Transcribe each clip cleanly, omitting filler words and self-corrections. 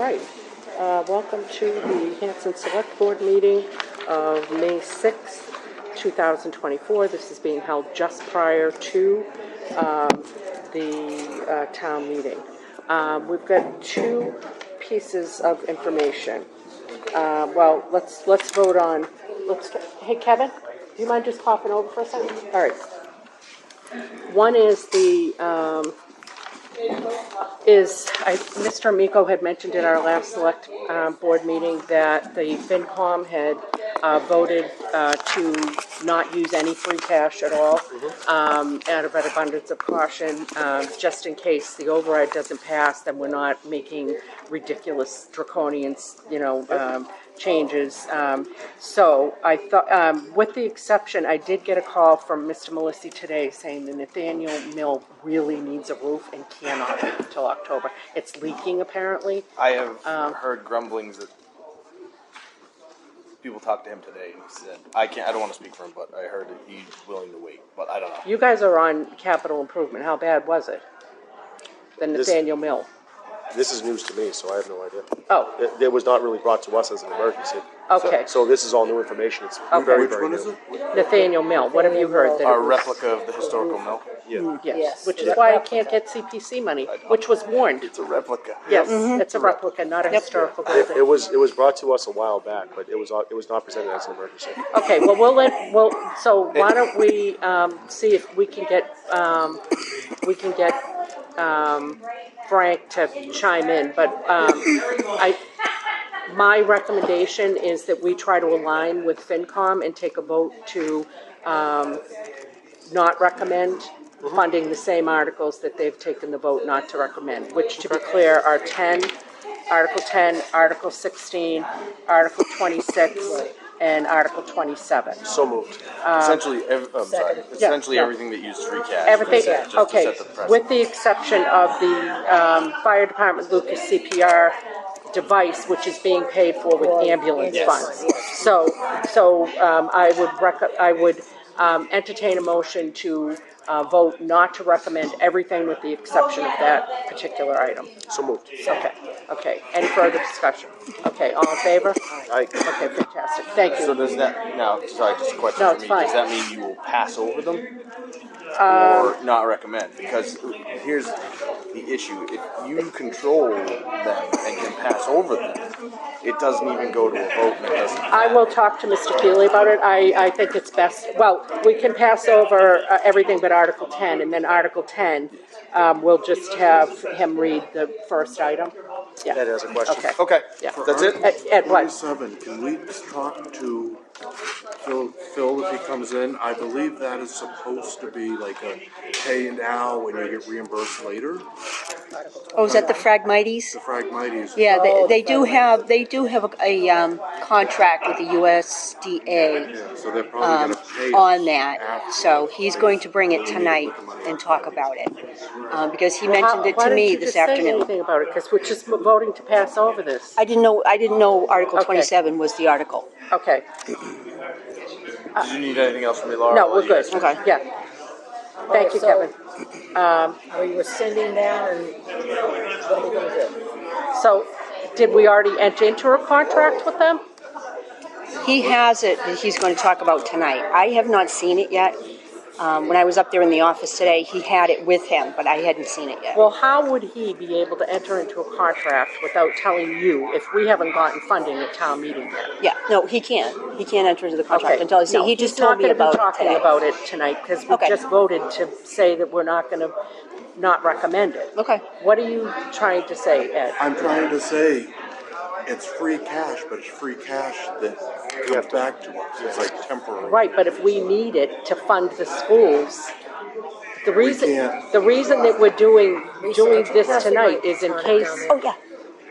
right. Welcome to the Hanson Select Board meeting of May 6th, 2024. This is being held just prior to the town meeting. We've got two pieces of information. Well, let's vote on. Hey, Kevin, do you mind just popping over for a second? All right. One is Mr. Amico had mentioned in our last select board meeting that the FinCom had voted to not use any free cash at all, out of an abundance of caution, just in case the override doesn't pass, then we're not making ridiculous draconian, changes. So I thought, with the exception, I did get a call from Mr. Melisi today saying the Nathaniel Mill really needs a roof and cannot wait until October. It's leaking apparently. I have heard grumblings that people talked to him today and he said, I don't want to speak for him, but I heard that he's willing to wait, but I don't know. You guys are on capital improvement. How bad was it? The Nathaniel Mill. This is news to me, so I have no idea. Oh. It was not really brought to us as an emergency. Okay. So this is all new information. It's very, very new. Nathaniel Mill. What have you heard? A replica of the historical mill? Yeah. Yes. Which is why I can't get CPC money, which was warned. It's a replica. Yes, it's a replica, not a historical building. It was brought to us a while back, but it was not presented as an emergency. Okay, well, so why don't we see if we can get Frank to chime in, but my recommendation is that we try to align with FinCom and take a vote to not recommend funding the same articles that they've taken the vote not to recommend, which, to be clear, are Article 10, Article 16, Article 26, and Article 27. So moved. Essentially everything that used free cash. Everything, just okay, to set the precedent. with the exception of the Fire Department Lucas CPR device, which is being paid for with ambulance funds. So I would entertain a motion to vote not to recommend everything with the exception of that particular item. So moved. Okay. Any further discussion? Okay, all in favor? Aye. Okay, fantastic. Thank you. So does that, now, sorry, just a question No, for it's me. fine. Does that mean you will pass over them? Or not recommend? Because here's the issue. If you control them and can pass over them, it doesn't even go to a vote and it doesn't pass. I will talk to Mr. Keeley about it. I think it's best, well, we can pass over everything but Article 10, and then Article 10, we'll just have him read the first item. Yeah. Ed has a question. Okay, Yeah. that's it? At what? 27, can we talk to Phil if he comes in? I believe that is supposed to be like a pay now and you get reimbursed later. Oh, is that the Phragmites? The Phragmites. Yeah, they do have a contract with the USDA Yeah, so they're probably going to pay on that. after. So he's going to bring it tonight and talk about it because he mentioned it to me this Why didn't you just say afternoon. anything about it? Because we're just voting to pass over this. I didn't know Article Okay. 27 was the article. Okay. Did you need anything else from me, Laura? No, while we're you good. guys- Okay. Yeah. Thank you, Kevin. Are you rescinding that, and what are we going to do? So, did we already enter into a contract with them? He has it that he's going to talk about tonight. I have not seen it yet. When I was up there in the office today, he had it with him, but I hadn't seen it yet. Well, how would he be able to enter into a contract without telling you if we haven't gotten funding at town meeting yet? Yeah, no, he can't. He can't enter into the contract until No, he just told me He's not about going to be it talking today. about it tonight because we Okay. just voted to say that we're not going to not recommend it. Okay. What are you trying to say, Ed? I'm trying to say it's free cash, but it's free cash that comes back to us. It's like temporary. Right, but if we need it to fund the schools, the reason that we're doing this tonight is in case. Oh, yeah.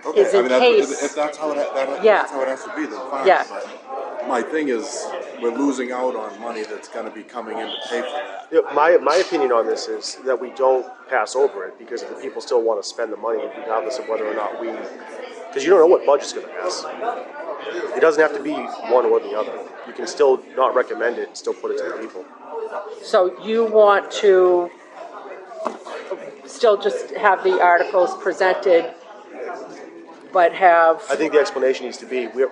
Okay, Is in case- if that's how Yeah. that's how it has to be, then fine. Yeah. But my thing is, we're losing out on money that's going to be coming in to pay for that. Yeah, my opinion on this is that we don't pass over it because if the people still want to spend the money, regardless of whether or not we, because you don't know what budget's going to pass. It doesn't have to be one or the other. You can still not recommend it and still put it to the people. So you want to still just have the articles presented but have, I think the explanation needs to be, we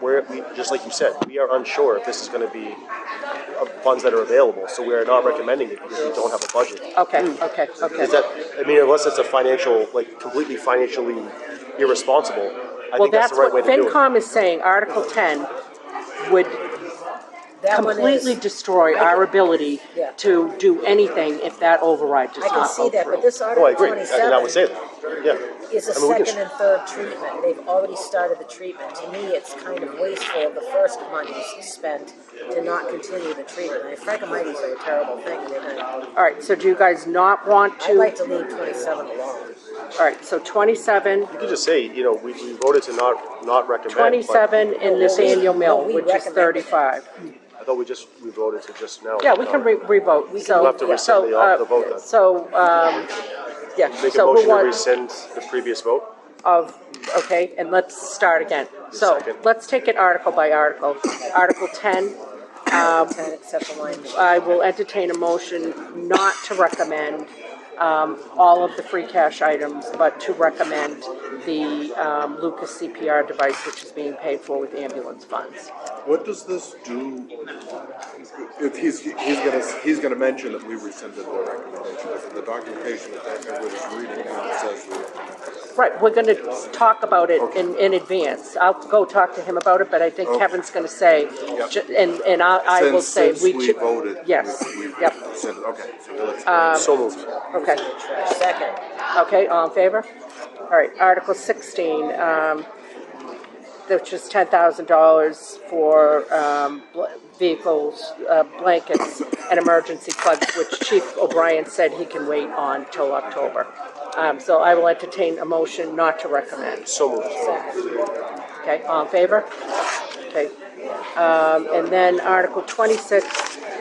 just like you said, we are unsure if this is going to be funds that are available, so we are not recommending it because we don't have a budget. okay. Is that, I mean, unless it's a financial, like completely financially irresponsible, I Well, think that's that's the right what way to do it. FinCom is saying, Article 10 would That one completely is, destroy our ability Yeah. to do anything if that override does I can not see go that, but through. this Oh, I Article agree, and I would say 27 that, yeah. is a I mean, we can- second and third treatment. They've already started the treatment. To me, it's kind of wasteful of the first monies spent to not continue the treatment. I mean, Frankomyces are a terrible thing. They're gonna, All right, so do you guys not want I'd to? like to leave 27 alone. All right, so 27, You could just say, you know, we voted to not recommend. but 27 in this annual mill, we which is recommend it. 35. I thought we voted to just now. Yeah, we can re-vote. We'll have to rescind the vote then. So, yeah, Make a so who motion to wants, rescind the previous vote. okay, and let's start again. So, Second. let's take it article by article. Article 10, 10 except for line. I will entertain a motion not to recommend all of the free cash items, but to recommend the Lucas CPR device, which is being paid for with ambulance funds. What does this do? If he's gonna mention that we rescinded the recommendation, if the documentation that everybody's reading now says we. Right, we're gonna talk about it in advance. I'll go talk to him about it, but I think Kevin's gonna say, and I will say, Since we should. voted. Yes, Yep. yep, Okay, so let's. So moved. okay. Second. Okay, all in favor? All right, Article 16, which is $10,000 for vehicles, blankets, and emergency plugs, which Chief O'Brien said he can wait on till October. So I will entertain a motion not to recommend. So moved. Okay, all in favor? Okay. And then Article 26,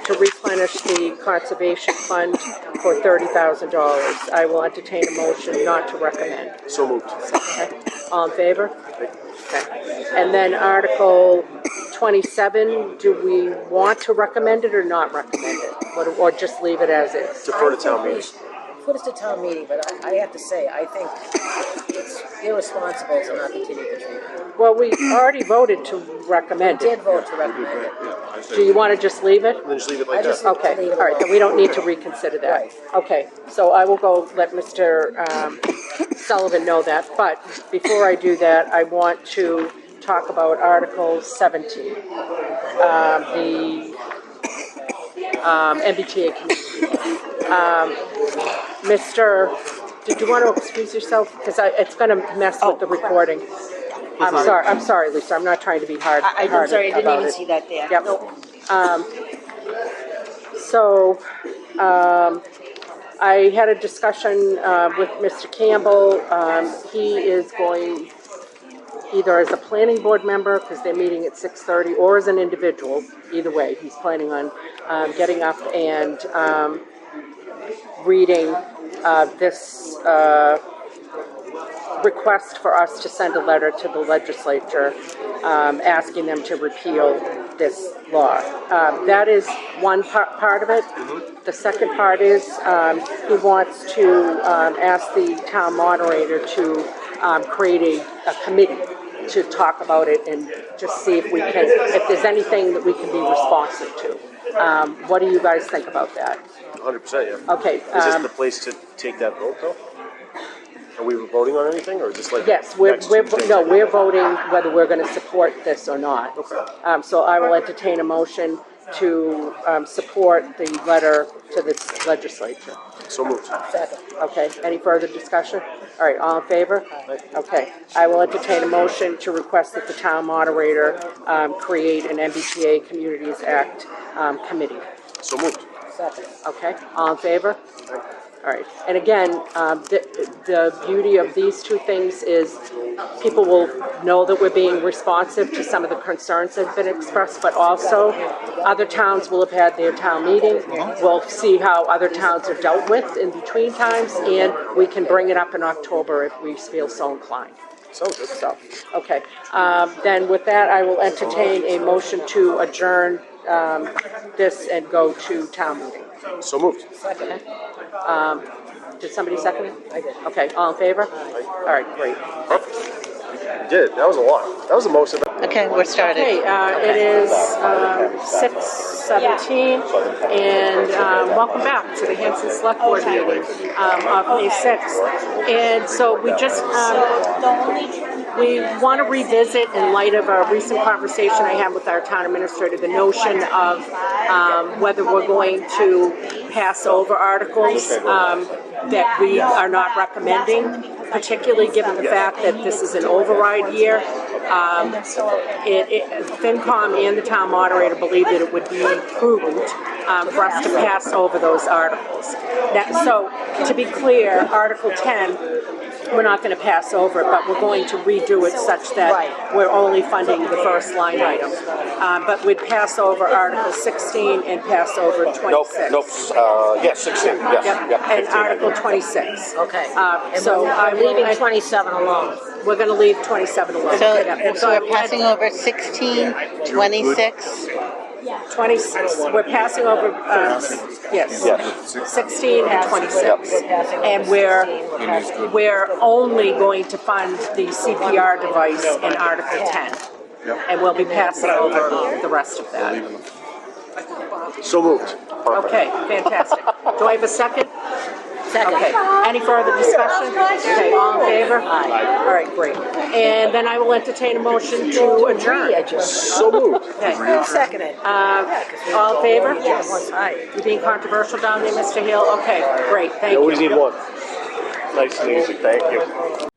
to replenish the conservation fund for $30,000. I will entertain a motion not to recommend. So moved. Okay, all in favor? Okay. And then Article 27, do we want to recommend it or not recommend it? Or just leave it as is? Defer to town meeting. Put us to town meeting, but I have to say, I think it's irresponsible to not continue the treatment. Well, we already voted to recommend Did it. vote to recommend it. Do you want to just leave it? Then just leave it I like just that. Okay, leave it all right, then alone. we don't need to reconsider that. Right. Okay, so I will go let Mr. Sullivan know that, but before I do that, I want to talk about Article 17, the MBTA committee. Mr., did you want to excuse yourself? Because it's going to mess with the recording. I'm sorry, Lisa, I'm not trying to be hard I'm sorry, I didn't about even it. see that there. Yep. So, I had a discussion with Mr. Campbell. He is going either as a planning board member, because they're meeting at 6:30, or as an individual. Either way, he's planning on getting up and reading this request for us to send a letter to the legislature asking them to repeal this law. That is one part of it. The second part is he wants to ask the town moderator to create a committee to talk about it and just see if we can, if there's anything that we can be responsive to. What do you guys think about that? 100%, yeah. Okay. Is this the place to take that vote, though? Are we voting on anything, or just like? Yes, next Tuesday? we're voting whether we're going to support this or not. Okay. So I will entertain a motion to support the letter to the legislature. So moved. Second. Okay, any further discussion? All right, all in favor? Okay, I will entertain a motion to request that the town moderator create an MBTA Communities Act committee. So moved. Second. Okay, all in favor? All right, and again, the beauty of these two things is people will know that we're being responsive to some of the concerns that have been expressed, but also other towns will have had their town meeting. We'll see how other towns are dealt with in between times, and we can bring it up in October if we feel so inclined. Sounds good. So, okay, then with that, I will entertain a motion to adjourn this and go to town meeting. So moved. Second. Did somebody second it? I did. Okay, all in favor? All right, great. Perfect. did. That was a lot. That was the most of it. Okay, we're started. Okay, it is 6:17, and welcome back to the Hanson Select Board meeting of May 6th. And so we just, we want to revisit, in light of a recent conversation I had with our town administrator, the notion of whether we're going to pass over articles that we are not recommending, particularly given the fact that this is an override year. FinCom and the town moderator believe that it would be prudent for us to pass over those articles. So, to be clear, Article 10, we're not going to pass over it, but we're going to redo it such that we're only funding the first line item. But we'd pass over Article 16 and pass over 26. Nope. Yes, 16. Yes. Yep. And Article 26. Okay. So So I I'm will- leaving 27 alone. We're going to leave 27 alone. So, Yeah. so we're passing over 16, 26. 26, we're passing over, yes, 16 and 26. And we're only going to fund the CPR device in Article 10. And we'll be passing over the rest of that. So moved. Perfect. Okay, fantastic. Do I have a second? Second. Okay, any further discussion? Okay, all in favor? Aye. All right, great. And then I will entertain a motion to adjourn. So moved. Okay. Seconded. All in favor? Yes. You being controversial down there, Mr. Hill? Okay, great, thank You always you. need one. Nice and easy. Thank you.